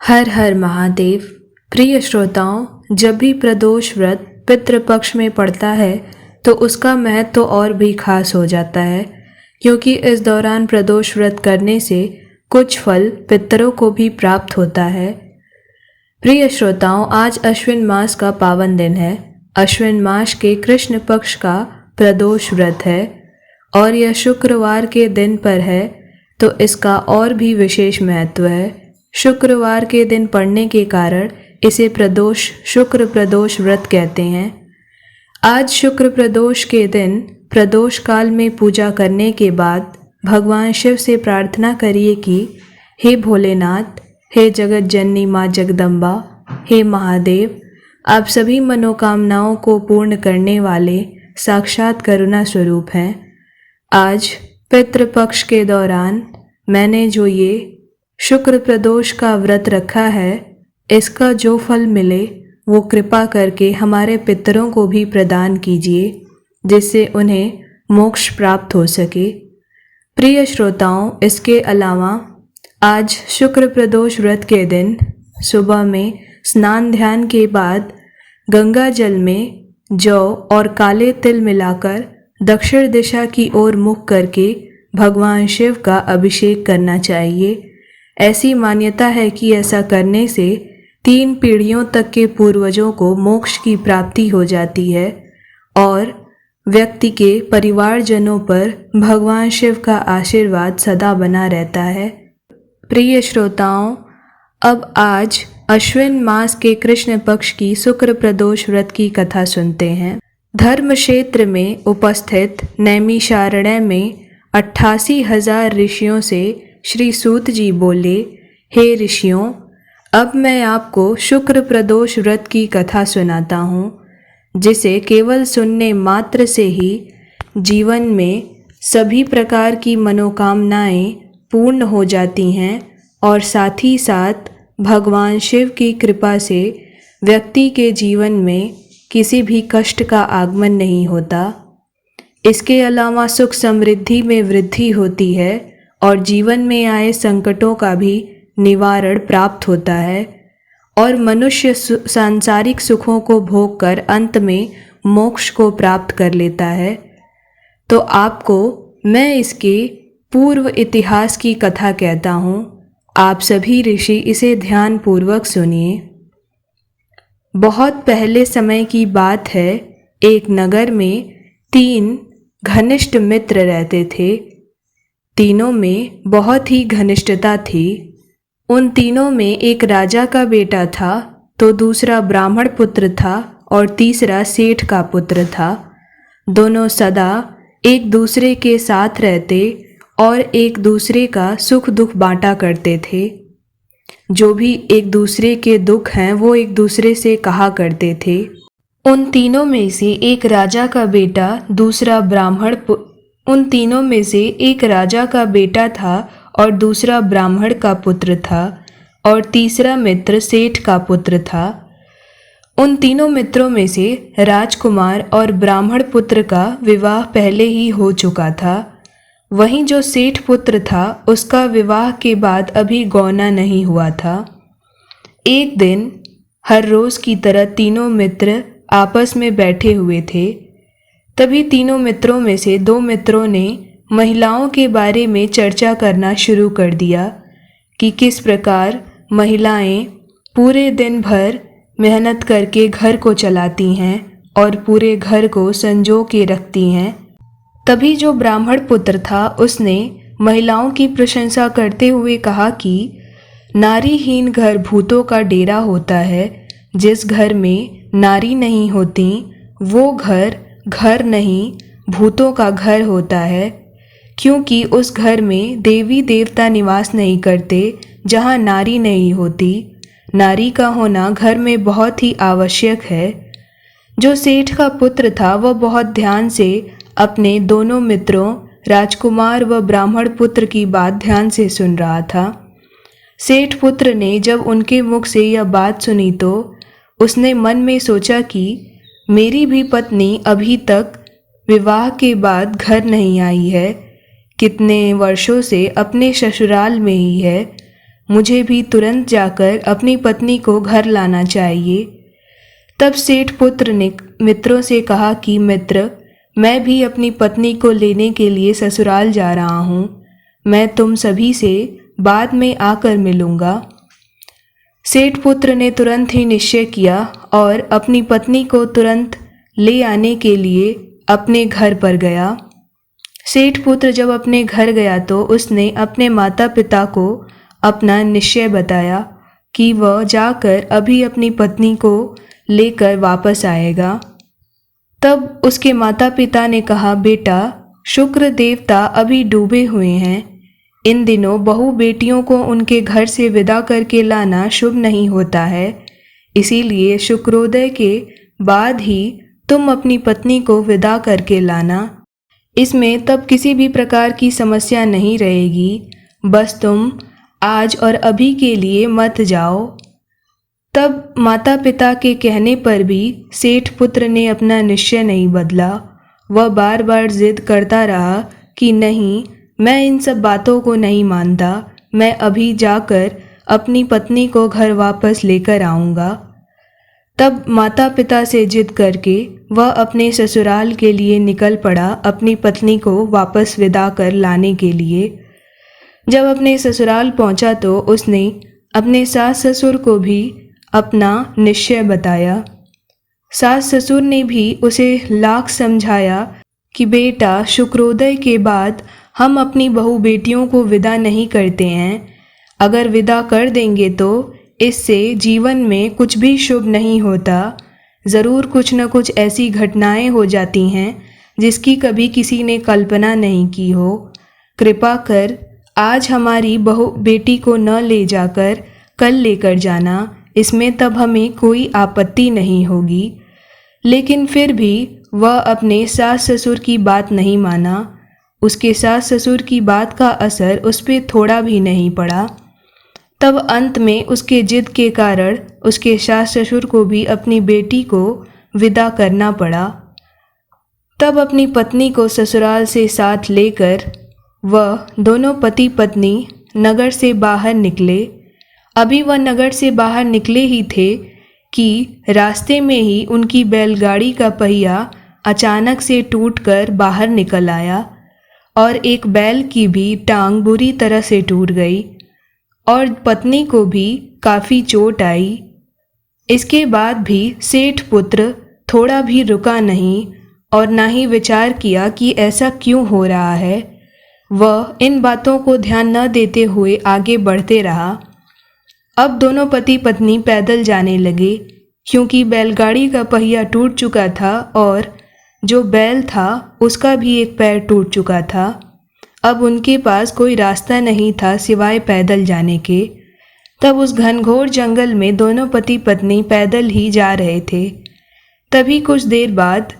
हर हर महादेव। प्रिय श्रोताओं, जब भी प्रदोष व्रत पितृपक्ष में पड़ता है तो उसका महत्व तो और भी खास हो जाता है, क्योंकि इस दौरान प्रदोष व्रत करने से कुछ फल पितरों को भी प्राप्त होता है। प्रिय श्रोताओं, आज अश्विन मास का पावन दिन है। अश्विन मास के कृष्ण पक्ष का प्रदोष व्रत है और यह शुक्रवार के दिन पर है, तो इसका और भी विशेष महत्व है। शुक्रवार के दिन पड़ने के कारण इसे प्रदोष शुक्र प्रदोष व्रत कहते हैं। आज शुक्र प्रदोष के दिन प्रदोष काल में पूजा करने के बाद भगवान शिव से प्रार्थना करिए कि हे भोलेनाथ, हे जगत जननी माँ जगदम्बा, हे महादेव, आप सभी मनोकामनाओं को पूर्ण करने वाले साक्षात करुणा स्वरूप हैं। आज पितृपक्ष के दौरान मैंने जो ये शुक्र प्रदोष का व्रत रखा है, इसका जो फल मिले वो कृपा करके हमारे पितरों को भी प्रदान कीजिए, जिससे उन्हें मोक्ष प्राप्त हो सके। प्रिय श्रोताओं, इसके अलावा आज शुक्र प्रदोष व्रत के दिन सुबह में स्नान ध्यान के बाद गंगा जल में जौ और काले तिल मिलाकर दक्षिण दिशा की ओर मुख करके भगवान शिव का अभिषेक करना चाहिए। ऐसी मान्यता है कि ऐसा करने से 3 पीढ़ियों तक के पूर्वजों को मोक्ष की प्राप्ति हो जाती है और व्यक्ति के परिवारजनों पर भगवान शिव का आशीर्वाद सदा बना रहता है। प्रिय श्रोताओं, अब आज अश्विन मास के कृष्ण पक्ष की शुक्र प्रदोष व्रत की कथा सुनते हैं। धर्म क्षेत्र में उपस्थित नैमिषारण्य में 88,000 ऋषियों से श्री सूत जी बोले, हे ऋषियों, अब मैं आपको शुक्र प्रदोष व्रत की कथा सुनाता हूँ, जिसे केवल सुनने मात्र से ही जीवन में सभी प्रकार की मनोकामनाएं पूर्ण हो जाती हैं और साथ ही साथ भगवान शिव की कृपा से व्यक्ति के जीवन में किसी भी कष्ट का आगमन नहीं होता। इसके अलावा सुख समृद्धि में वृद्धि होती है और जीवन में आए संकटों का भी निवारण प्राप्त होता है और मनुष्य सांसारिक सुखों को भोग कर अंत में मोक्ष को प्राप्त कर लेता है। तो आपको मैं इसके पूर्व इतिहास की कथा कहता हूँ। आप सभी ऋषि इसे ध्यान पूर्वक सुनिए। बहुत पहले समय की बात है, एक नगर में 3 घनिष्ठ मित्र रहते थे। तीनों में बहुत ही घनिष्ठता थी। उन तीनों में एक राजा का बेटा था, तो दूसरा ब्राह्मण पुत्र था और तीसरा सेठ का पुत्र था। दोनों सदा एक दूसरे के साथ रहते और एक दूसरे का सुख दुख बांटा करते थे। जो भी एक दूसरे के दुख हैं वो एक दूसरे से कहा करते थे। उन तीनों में से एक राजा का बेटा था और दूसरा ब्राह्मण का पुत्र था और तीसरा मित्र सेठ का पुत्र था। उन तीनों मित्रों में से राजकुमार और ब्राह्मण पुत्र का विवाह पहले ही हो चुका था। वहीं जो सेठ पुत्र था उसका विवाह के बाद अभी गौना नहीं हुआ था। एक दिन हर रोज की तरह तीनों मित्र आपस में बैठे हुए थे। तभी तीनों मित्रों में से 2 मित्रों ने महिलाओं के बारे में चर्चा करना शुरू कर दिया कि किस प्रकार महिलाएं पूरे दिन भर मेहनत करके घर को चलाती हैं और पूरे घर को संजो के रखती हैं। तभी जो ब्राह्मण पुत्र था उसने महिलाओं की प्रशंसा करते हुए कहा कि नारीहीन घर भूतों का डेरा होता है। जिस घर में नारी नहीं होती वो घर नहीं भूतों का घर होता है, क्योंकि उस घर में देवी देवता निवास नहीं करते जहाँ नारी नहीं होती। नारी का होना घर में बहुत ही आवश्यक है। जो सेठ का पुत्र था वह बहुत ध्यान से अपने दोनों मित्रों राजकुमार व ब्राह्मण पुत्र की बात ध्यान से सुन रहा था। सेठ पुत्र ने जब उनके मुख से यह बात सुनी तो उसने मन में सोचा कि मेरी भी पत्नी अभी तक विवाह के बाद घर नहीं आई है, कितने वर्षों से अपने ससुराल में ही है। मुझे भी तुरंत जाकर अपनी पत्नी को घर लाना चाहिए। तब सेठ पुत्र ने मित्रों से कहा कि मित्र, मैं भी अपनी पत्नी को लेने के लिए ससुराल जा रहा हूँ। मैं तुम सभी से बाद में आकर मिलूँगा। सेठ पुत्र ने तुरंत ही निश्चय किया और अपनी पत्नी को तुरंत ले आने के लिए अपने घर पर गया। सेठ पुत्र जब अपने घर गया तो उसने अपने माता पिता को अपना निश्चय बताया कि वह जाकर अभी अपनी पत्नी को लेकर वापस आएगा। तब उसके माता पिता ने कहा, बेटा, शुक्र देवता अभी डूबे हुए हैं। इन दिनों बहू बेटियों को उनके घर से विदा करके लाना शुभ नहीं होता है, इसीलिए शुक्रोदय के बाद ही तुम अपनी पत्नी को विदा करके लाना। इसमें तब किसी भी प्रकार की समस्या नहीं रहेगी। बस तुम आज और अभी के लिए मत जाओ। तब माता पिता के कहने पर भी सेठ पुत्र ने अपना निश्चय नहीं बदला। वह बार बार जिद करता रहा कि नहीं, मैं इन सब बातों को नहीं मानता। मैं अभी जाकर अपनी पत्नी को घर वापस लेकर आऊँगा। तब माता पिता से जिद करके वह अपने ससुराल के लिए निकल पड़ा, अपनी पत्नी को वापस विदा कर लाने के लिए। जब अपने ससुराल पहुंचा तो उसने अपने सास ससुर को भी अपना निश्चय बताया। सास ससुर ने भी उसे लाख समझाया कि बेटा, शुक्रोदय के बाद हम अपनी बहू बेटियों को विदा नहीं करते हैं। अगर विदा कर देंगे तो इससे जीवन में कुछ भी शुभ नहीं होता। ज़रूर कुछ न कुछ ऐसी घटनाएं हो जाती हैं जिसकी कभी किसी ने कल्पना नहीं की हो। कृपा कर आज हमारी बहू बेटी को न ले जाकर कल लेकर जाना, इसमें तब हमें कोई आपत्ति नहीं होगी। लेकिन फिर भी वह अपने सास ससुर की बात नहीं माना। उसके सास ससुर की बात का असर उस पर थोड़ा भी नहीं पड़ा। तब अंत में उसके जिद के कारण उसके सास ससुर को भी अपनी बेटी को विदा करना पड़ा। तब अपनी पत्नी को ससुराल से साथ लेकर वह दोनों पति पत्नी नगर से बाहर निकले। अभी वह नगर से बाहर निकले ही थे कि रास्ते में ही उनकी बैलगाड़ी का पहिया अचानक से टूटकर बाहर निकल आया और एक बैल की भी टांग बुरी तरह से टूट गई और पत्नी को भी काफ़ी चोट आई। इसके बाद भी सेठ पुत्र थोड़ा भी रुका नहीं और ना ही विचार किया कि ऐसा क्यों हो रहा है। वह इन बातों को ध्यान न देते हुए आगे बढ़ते रहा। अब दोनों पति पत्नी पैदल जाने लगे क्योंकि बैलगाड़ी का पहिया टूट चुका था और जो बैल था उसका भी एक पैर टूट चुका था। अब उनके पास कोई रास्ता नहीं था सिवाय पैदल जाने के। तब उस घनघोर जंगल में दोनों पति पत्नी पैदल ही जा रहे थे। तभी कुछ देर बाद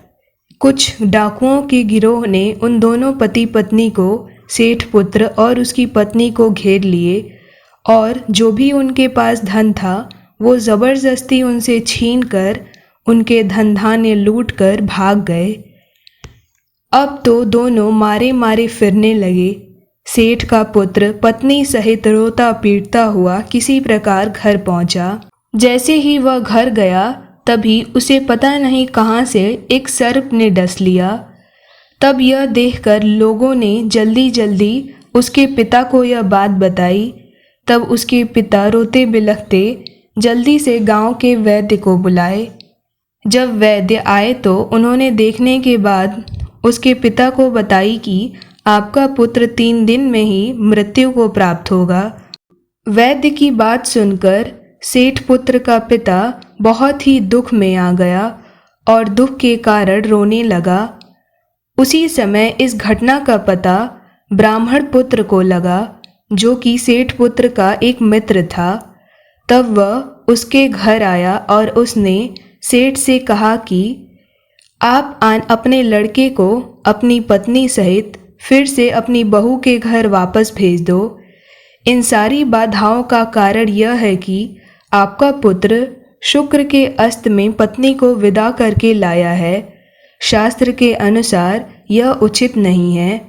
कुछ डाकुओं के गिरोह ने उन दोनों पति पत्नी को, सेठ पुत्र और उसकी पत्नी को घेर लिए और जो भी उनके पास धन था वो ज़बरदस्ती उनसे छीन कर उनके धन धान्य लूट कर भाग गए। अब तो दोनों मारे मारे फिरने लगे। सेठ का पुत्र पत्नी सहित रोता पीटता हुआ किसी प्रकार घर पहुंचा। जैसे ही वह घर गया तभी उसे पता नहीं कहाँ से एक सर्प ने डस लिया। तब यह देखकर लोगों ने जल्दी जल्दी उसके पिता को यह बात बताई। तब उसके पिता रोते बिलखते जल्दी से गांव के वैद्य को बुलाए। जब वैद्य आए तो उन्होंने देखने के बाद उसके पिता को बताई कि आपका पुत्र 3 दिन में ही मृत्यु को प्राप्त होगा। वैद्य की बात सुनकर सेठ पुत्र का पिता बहुत ही दुख में आ गया और दुख के कारण रोने लगा। उसी समय इस घटना का पता ब्राह्मण पुत्र को लगा जो कि सेठ पुत्र का एक मित्र था। तब वह उसके घर आया और उसने सेठ से कहा कि आप अपने लड़के को अपनी पत्नी सहित फिर से अपनी बहू के घर वापस भेज दो। इन सारी बाधाओं का कारण यह है कि आपका पुत्र शुक्र के अस्त में पत्नी को विदा करके लाया है। शास्त्र के अनुसार यह उचित नहीं है।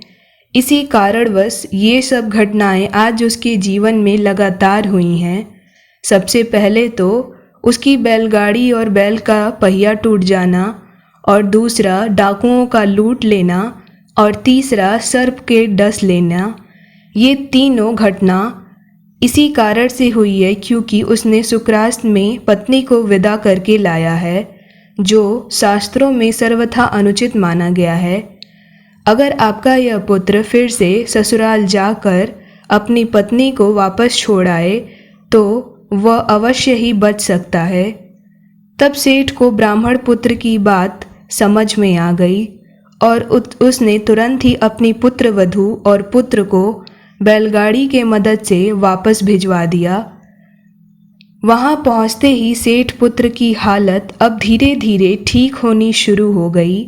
इसी कारणवश ये सब घटनाएं आज उसके जीवन में लगातार हुई हैं। सबसे पहले तो उसकी बैलगाड़ी और बैल का पहिया टूट जाना, और दूसरा डाकुओं का लूट लेना, और तीसरा सर्प के डस लेना। ये तीनों घटना इसी कारण से हुई है क्योंकि उसने सुक्रास्त में पत्नी को विदा करके लाया है, जो शास्त्रों में सर्वथा अनुचित माना गया है। अगर आपका यह पुत्र फिर से ससुराल जाकर अपनी पत्नी को वापस छोड़ आए तो वह अवश्य ही बच सकता है। तब सेठ को ब्राह्मण पुत्र की बात समझ में आ गई और उसने तुरंत ही अपनी पुत्र वधू और पुत्र को बैलगाड़ी के मदद से वापस भिजवा दिया। वहां पहुंचते ही सेठ पुत्र की हालत अब धीरे धीरे ठीक होनी शुरू हो गई।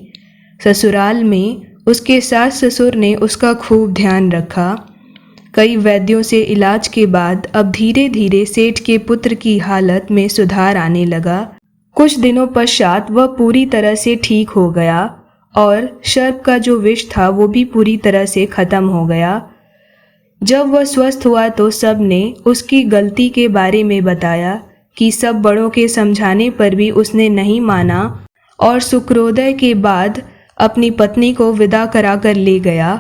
ससुराल में उसके सास ससुर ने उसका खूब ध्यान रखा। कई वैद्यों से इलाज के बाद अब धीरे धीरे सेठ के पुत्र की हालत में सुधार आने लगा। कुछ दिनों पश्चात वह पूरी तरह से ठीक हो गया और सर्प का जो विष था वो भी पूरी तरह से खत्म हो गया। जब वह स्वस्थ हुआ तो सब ने उसकी गलती के बारे में बताया कि सब बड़ों के समझाने पर भी उसने नहीं माना और शुक्रोदय के बाद अपनी पत्नी को विदा कराकर ले गया।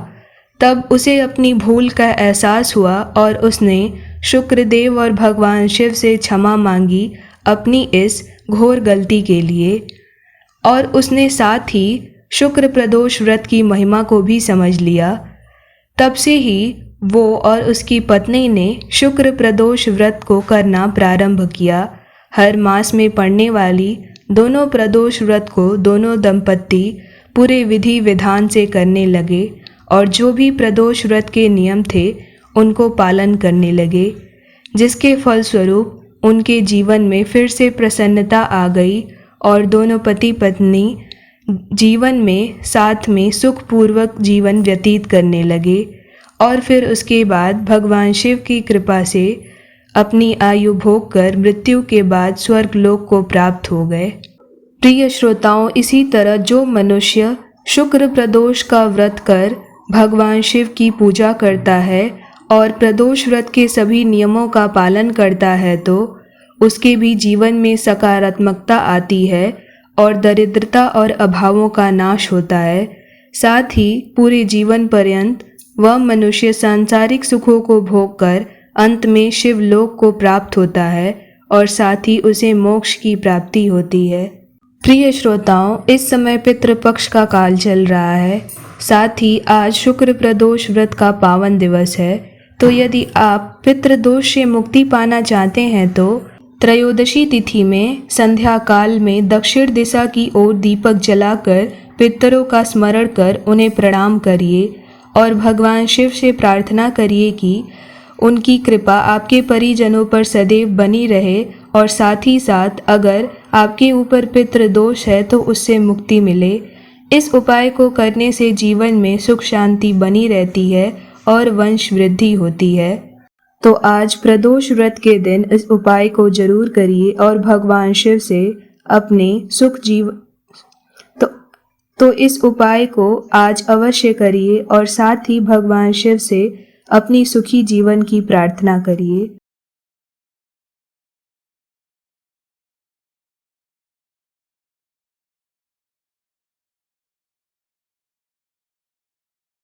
तब उसे अपनी भूल का एहसास हुआ और उसने शुक्रदेव और भगवान शिव से क्षमा मांगी अपनी इस घोर गलती के लिए, और उसने साथ ही शुक्र प्रदोष व्रत की महिमा को भी समझ लिया। तब से ही वो और उसकी पत्नी ने शुक्र प्रदोष व्रत को करना प्रारंभ किया। हर मास में पड़ने वाली दोनों प्रदोष व्रत को दोनों दंपत्ति पूरे विधि विधान से करने लगे और जो भी प्रदोष व्रत के नियम थे उनको पालन करने लगे, जिसके फलस्वरूप उनके जीवन में फिर से प्रसन्नता आ गई और दोनों पति पत्नी जीवन में साथ में सुखपूर्वक जीवन व्यतीत करने लगे। और फिर उसके बाद भगवान शिव की कृपा से अपनी आयु भोग कर मृत्यु के बाद स्वर्ग लोक को प्राप्त हो गए। प्रिय श्रोताओं, इसी तरह जो मनुष्य शुक्र प्रदोष का व्रत कर भगवान शिव की पूजा करता है और प्रदोष व्रत के सभी नियमों का पालन करता है तो उसके भी जीवन में सकारात्मकता आती है और दरिद्रता और अभावों का नाश होता है। साथ ही पूरे जीवन पर्यंत वह मनुष्य सांसारिक सुखों को भोग कर अंत में शिवलोक को प्राप्त होता है और साथ ही उसे मोक्ष की प्राप्ति होती है। प्रिय श्रोताओं, इस समय पितृपक्ष का काल चल रहा है, साथ ही आज शुक्र प्रदोष व्रत का पावन दिवस है। तो यदि आप पितृदोष से मुक्ति पाना चाहते हैं तो त्रयोदशी तिथि में संध्या काल में दक्षिण दिशा की ओर दीपक जलाकर पितरों का स्मरण कर उन्हें प्रणाम करिए और भगवान शिव से प्रार्थना करिए कि उनकी कृपा आपके परिजनों पर सदैव बनी रहे और साथ ही साथ अगर आपके ऊपर पितृदोष है तो उससे मुक्ति मिले। इस उपाय को करने से जीवन में सुख शांति बनी रहती है और वंश वृद्धि होती है। तो आज प्रदोष व्रत के दिन इस उपाय को जरूर करिए और भगवान शिव से अपने सुख तो इस उपाय को आज अवश्य करिए और साथ ही भगवान शिव से अपनी सुखी जीवन की प्रार्थना करिए।